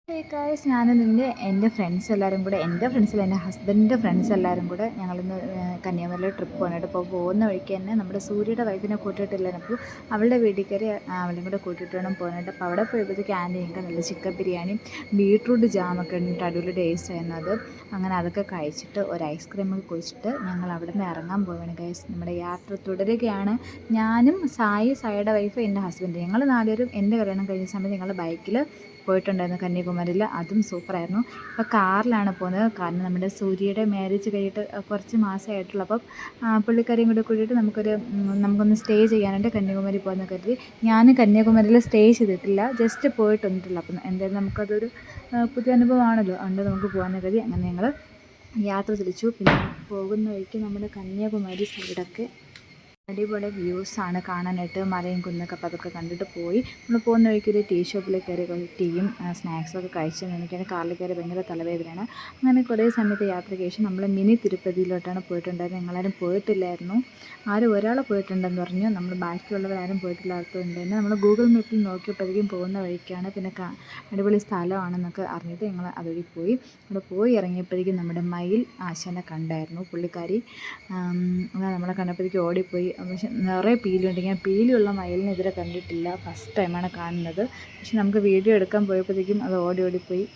Guys ഞാനും എൻ്റെ friends എല്ലാവരും കൂടെ എൻ്റെ ഫ്രണ്ട്സിൽ എൻ്റെ ഹസ്ബൻഡിൻ്റെ ഫ്രണ്ട്സ് എല്ലാവരും കൂടെ ഞങ്ങളിന്ന് കന്യാകുമാരിയിൽ ട്രിപ്പ് പോകാനായിട്ട് ഇപ്പോൾ പോകുന്ന വഴിക്ക് തന്നെ നമ്മുടെ സൂര്യയുടെ വൈഫിനെ കൂട്ടിയിട്ടില്ല അപ്പോൾ അവളുടെ വീട്ടിൽ കയറി അവളെയും കൂടെ കൂട്ടിയിട്ട് വേണം പോകാനായിട്ട്. അപ്പോൾ അവിടെ പോയപ്പോഴത്തേക്ക് ആൻറ്റി ഞങ്ങൾക്ക് നല്ല ചിക്കൻ ബിരിയാണി ബീട്രൂട്ട് ജാമൊക്കെ ഉണ്ടിട്ട് അടിപൊളി ടേസ്റ്റ് ആയിരുന്നു അത്. അങ്ങനെ അതൊക്കെ കഴിച്ചിട്ട് ഒരു ഐസ്ക്രീമൊക്കെ കുടിച്ചിട്ട് ഞങ്ങൾ അവിടെ നിന്ന് ഇറങ്ങാൻ പോവുകയാണ് ഗൈസ്. നമ്മുടെ യാത്ര തുടരുകയാണ്. ഞാനും സായിയുടെ വൈഫ് എൻ്റെ ഹസ്ബൻഡ് ഞങ്ങൾ നാലുപേരും എൻ്റെ കല്യാണം കഴിഞ്ഞ സമയത്ത് ഞങ്ങൾ ബൈക്കിൽ പോയിട്ടുണ്ടായിരുന്നു കന്യാകുമാരിയിൽ. അതും സൂപ്പറായിരുന്നു. ഇപ്പോൾ കാറിലാണ് പോകുന്നത്. കാരണം നമ്മുടെ സൂര്യയുടെ മാരേജ് കഴിഞ്ഞിട്ട് കുറച്ച് മാസമേ ആയിട്ടുള്ളൂ. അപ്പം പുള്ളിക്കാരിയും കൂടെ കൂടിയിട്ട് നമുക്കൊന്ന് സ്റ്റേ ചെയ്യാനായിട്ട് കന്യാകുമാരി പോകുന്ന കരുതി. ഞാൻ കന്യാകുമാരിയിൽ സ്റ്റേ ചെയ്തിട്ടില്ല, ജസ്റ്റ് പോയിട്ട് വന്നിട്ടില്ല. അപ്പം എന്തായാലും നമുക്കതൊരു പുതിയ അനുഭവമാണല്ലോ, അതുകൊണ്ട് നമുക്ക് പോകാമെന്ന് കരുതി അങ്ങനെ ഞങ്ങൾ യാത്ര തിരിച്ചു. പിന്നെ പോകുന്ന വഴിക്ക് നമ്മുടെ കന്യാകുമാരി സൈഡൊക്കെ അടിപൊളി വ്യൂസാണ് കാണാനായിട്ട്, മലയും കുന്നൊക്കെ. അപ്പോൾ അതൊക്കെ കണ്ടിട്ട് പോയി. നമ്മൾ പോകുന്ന വഴിക്ക് ഒരു ടീ ഷോപ്പിൽ കയറി ടീയും സ്നാക്സൊക്കെ കഴിച്ച് എനിക്കാണ് കാറിൽ കയറി ഭയങ്കര തലവേദനയാണ്. അങ്ങനെ കുറേ സമയത്ത് യാത്രയ്ക്ക് ശേഷം നമ്മൾ മിനി തിരുപ്പതിയിലോട്ടാണ് പോയിട്ടുണ്ടായിരുന്നത്. ഞങ്ങളാരും പോയിട്ടില്ലായിരുന്നു. ആരും ഒരാൾ പോയിട്ടുണ്ടെന്ന് പറഞ്ഞു, നമ്മൾ ബാക്കിയുള്ളവരാരും പോയിട്ടില്ലാത്തതുകൊണ്ട് തന്നെ നമ്മൾ ഗൂഗിൾ മാപ്പിൽ നോക്കിയപ്പോഴേക്കും പോകുന്ന വഴിക്കാണ്. പിന്നെ അടിപൊളി സ്ഥലമാണെന്നൊക്കെ അറിഞ്ഞിട്ട് ഞങ്ങൾ അതുവഴി പോയി. അവിടെ പോയി ഇറങ്ങിയപ്പോഴേക്കും നമ്മുടെ മയിൽ ആശാനെ കണ്ടായിരുന്നു. പുള്ളിക്കാരി നമ്മളെ കണ്ടപ്പോഴേക്കും ഓടിപ്പോയി. പക്ഷെ നിറയെ പീലിയുണ്ട്. ഞാൻ പീലിയുള്ള മയിലിനെ ഇതുവരെ കണ്ടിട്ടില്ല, ഫസ്റ്റ് ടൈമാണ് കാണുന്നത്. പക്ഷെ നമുക്ക് വീഡിയോ എടുക്കാൻ പോയപ്പോഴത്തേക്കും അത് ഓടിപ്പോയി.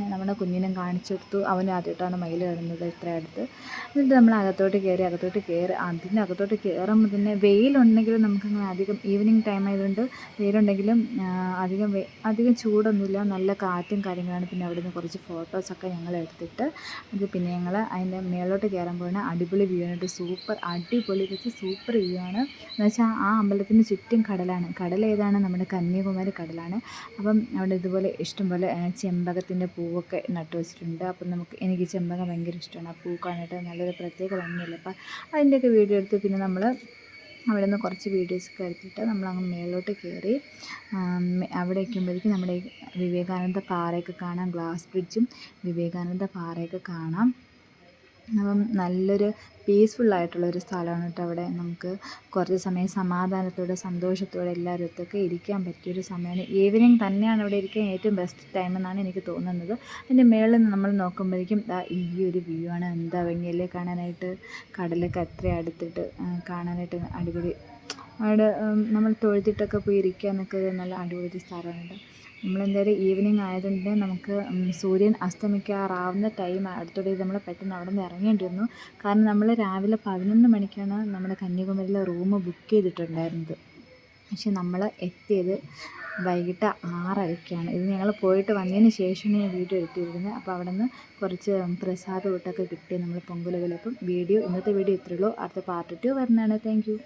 നമ്മുടെ കുഞ്ഞിനും കാണിച്ചു കൊടുത്തു. അവന് ആദ്യമായിട്ടാണ് മയിൽ കാണുന്നത് ഇത്ര അടുത്ത്. എന്നിട്ട് നമ്മൾ അകത്തോട്ട് കയറി അതിൻ്റെ അകത്തോട്ട് കയറുമ്പോൾ തന്നെ വെയിലുണ്ടെങ്കിലും നമുക്കങ്ങനെ അധികം ഈവനിങ് ടൈം ആയതുകൊണ്ട് വെയിലുണ്ടെങ്കിലും അധികം ചൂടൊന്നുമില്ല, നല്ല കാറ്റും കാര്യങ്ങളാണ്. പിന്നെ അവിടെ നിന്ന് കുറച്ച് ഫോട്ടോസൊക്കെ ഞങ്ങൾ എടുത്തിട്ട് പിന്നെ ഞങ്ങൾ അതിൻ്റെ മേലോട്ട് കയറാൻ പോകുന്ന അടിപൊളി വ്യൂ ആണ്. അടിപൊളി വെച്ച് സൂപ്പർ വ്യൂ ആണ്. എന്നുവെച്ചാൽ ആ അമ്പലത്തിന് ചുറ്റും കടലാണ്. കടൽ ഏതാണ്? നമ്മുടെ കന്യാകുമാരി കടലാണ്. അപ്പം അവിടെ ഇതുപോലെ ഇഷ്ടംപോലെ ചെമ്പകത്തിൻ്റെ പൂവൊക്കെ നട്ടു വെച്ചിട്ടുണ്ട്. അപ്പം എനിക്ക് ചെമ്പകം ഭയങ്കര ഇഷ്ടമാണ്. ആ പൂ കാണാനായിട്ട് നല്ലൊരു പ്രത്യേക ഭംഗിയല്ലേ. അപ്പം അതിൻ്റെയൊക്കെ വീഡിയോ എടുത്ത് പിന്നെ നമ്മൾ അവിടെ നിന്ന് കുറച്ച് വീഡിയോസൊക്കെ എടുത്തിട്ട് നമ്മളങ്ങ് മേലോട്ട് കയറി. അവിടെ വയ്ക്കുമ്പോഴേക്കും നമ്മുടെ വിവേകാനന്ദ പാറയൊക്കെ കാണാം, ഗ്ലാസ് ബ്രിഡ്ജും വിവേകാനന്ദ പാറയൊക്കെ കാണാം. അപ്പം നല്ലൊരു പീസ്ഫുള്ളായിട്ടുള്ളൊരു സ്ഥലമാണ് കേട്ടോ. അവിടെ നമുക്ക് കുറച്ച് സമയം സമാധാനത്തോടെ സന്തോഷത്തോടെ എല്ലാവരുമൊക്കെ ഇരിക്കാൻ പറ്റിയൊരു സമയമാണ്. ഈവനിങ് തന്നെയാണ് അവിടെ ഇരിക്കാൻ ഏറ്റവും ബെസ്റ്റ് ടൈം എന്നാണ് എനിക്ക് തോന്നുന്നത്. അതിൻ്റെ മുകളിൽ നിന്ന് നമ്മൾ നോക്കുമ്പോഴേക്കും ഈ ഒരു വ്യൂ ആണ്. എന്താ ഭംഗിയല്ലേ കാണാനായിട്ട്. കടലൊക്കെ അത്ര അടുത്തിട്ട് കാണാനായിട്ട് അടിപൊളി. അവിടെ നമ്മൾ തൊഴുതിട്ടൊക്കെ പോയി ഇരിക്കാനൊക്കെ നല്ല അടിപൊളി സ്ഥലമുണ്ട്. നമ്മളെന്തായാലും ഈവനിങ് ആയതുകൊണ്ട് നമുക്ക് സൂര്യൻ അസ്തമിക്കാറാവുന്ന ടൈം അടുത്തോടെ നമ്മൾ പെട്ടെന്ന് അവിടെ നിന്ന് ഇറങ്ങേണ്ടി വന്നു. കാരണം നമ്മൾ രാവിലെ 11 മണിക്കാണ് നമ്മുടെ കന്യാകുമാരിയിലെ റൂം ബുക്ക് ചെയ്തിട്ടുണ്ടായിരുന്നത്. പക്ഷെ നമ്മൾ എത്തിയത് വൈകിട്ട് 6:30-ക്കാണ്. ഇത് ഞങ്ങൾ പോയിട്ട് വന്നതിന് ശേഷമാണ് ഞാൻ വീഡിയോ എടുത്തിരുന്നത്. അപ്പോൾ അവിടെ നിന്ന് കുറച്ച് പ്രസാദം ഇട്ടൊക്കെ കിട്ടി നമ്മൾ പൊങ്കലുകൾ. അപ്പം ഇന്നത്തെ വീഡിയോ ഇത്രയേ ഉള്ളൂ. അടുത്ത പാർട്ട് 2 വരുന്നതാണ്. Thank you.